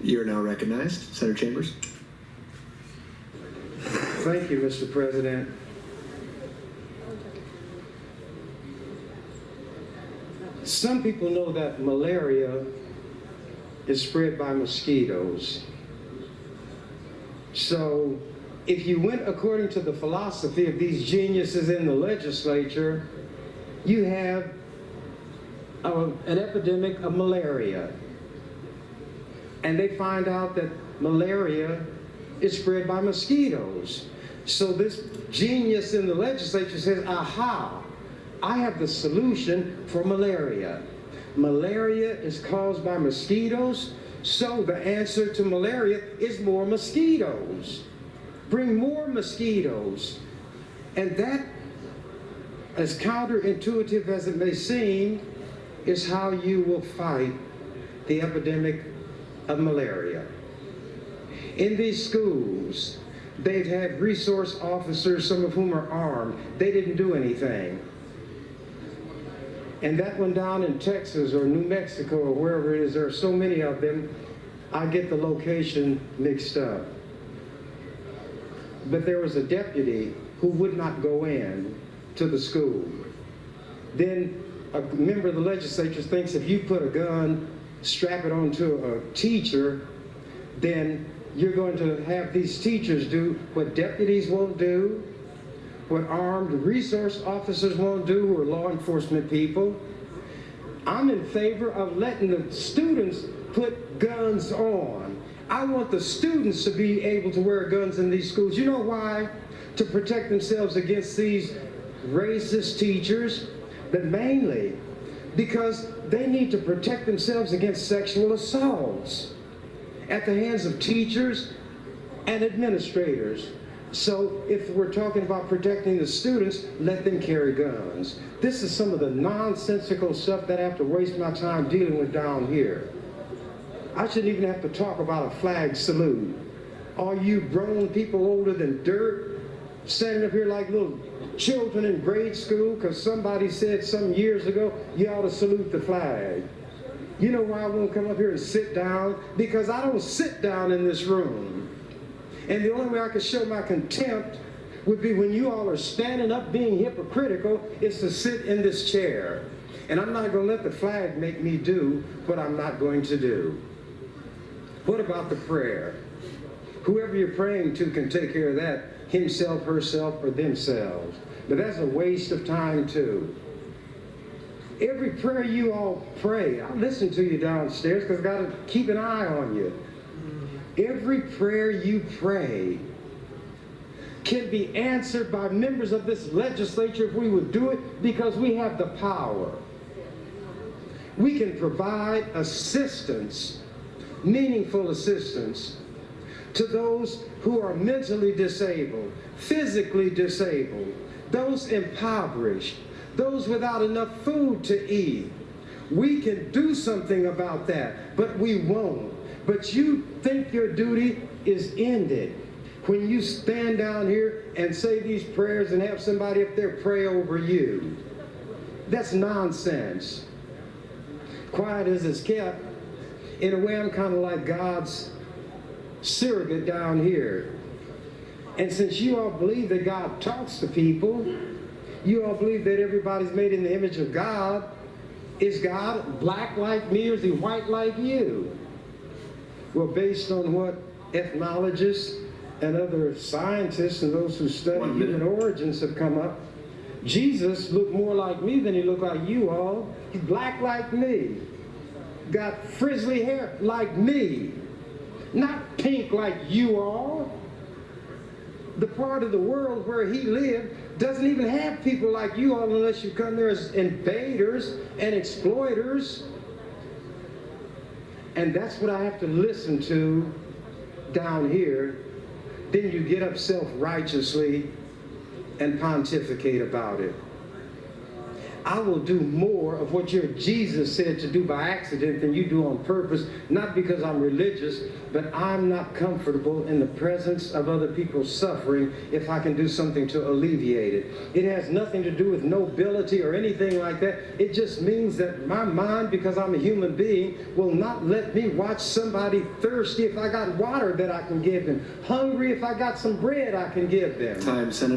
You're now recognized. Senator Chambers. Thank you, Mr. President. Some people know that malaria is spread by mosquitoes. So if you went according to the philosophy of these geniuses in the legislature, you have an epidemic of malaria. And they find out that malaria is spread by mosquitoes. So this genius in the legislature says, aha, I have the solution for malaria. Malaria is caused by mosquitoes, so the answer to malaria is more mosquitoes. Bring more mosquitoes. And that, as counterintuitive as it may seem, is how you will fight the epidemic of malaria. In these schools, they've had resource officers, some of whom are armed. They didn't do anything. And that one down in Texas or New Mexico or wherever it is, there are so many of them, I get the location mixed up. But there was a deputy who would not go in to the school. Then a member of the legislature thinks if you put a gun, strap it onto a teacher, then you're going to have these teachers do what deputies won't do, what armed resource officers won't do, who are law enforcement people. I'm in favor of letting the students put guns on. I want the students to be able to wear guns in these schools. You know why? To protect themselves against these racist teachers, but mainly because they need to protect themselves against sexual assaults at the hands of teachers and administrators. So if we're talking about protecting the students, let them carry guns. This is some of the nonsensical stuff that I have to waste my time dealing with down here. I shouldn't even have to talk about a flag salute. All you grown people older than dirt, standing up here like little children in grade school because somebody said some years ago, you ought to salute the flag. You know why I won't come up here and sit down? Because I don't sit down in this room. And the only way I can show my contempt would be when you all are standing up being hypocritical is to sit in this chair. And I'm not going to let the flag make me do what I'm not going to do. What about the prayer? Whoever you're praying to can take care of that, himself, herself, or themselves. But that's a waste of time too. Every prayer you all pray, I listen to you downstairs because I've got to keep an eye on you. Every prayer you pray can be answered by members of this legislature if we would do it because we have the power. We can provide assistance, meaningful assistance, to those who are mentally disabled, physically disabled, those impoverished, those without enough food to eat. We can do something about that, but we won't. But you think your duty is ended when you stand down here and say these prayers and have somebody up there pray over you. That's nonsense. Quiet as it's kept. In a way, I'm kind of like God's surrogate down here. And since you all believe that God talks to people, you all believe that everybody's made in the image of God. Is God black like me or is he white like you? Well, based on what ethnologists and other scientists and those who study human origins have come up, Jesus looked more like me than he looked like you all. He's black like me. Got frizzly hair like me. Not pink like you all. The part of the world where he lived doesn't even have people like you all unless you come there as invaders and exploiters. And that's what I have to listen to down here. Then you get up self-righteously and pontificate about it. I will do more of what your Jesus said to do by accident than you do on purpose, not because I'm religious, but I'm not comfortable in the presence of other people suffering if I can do something to alleviate it. It has nothing to do with nobility or anything like that. It just means that my mind, because I'm a human being, will not let me watch somebody thirsty if I got water that I can give them, hungry if I got some bread I can give them. Time, Senator.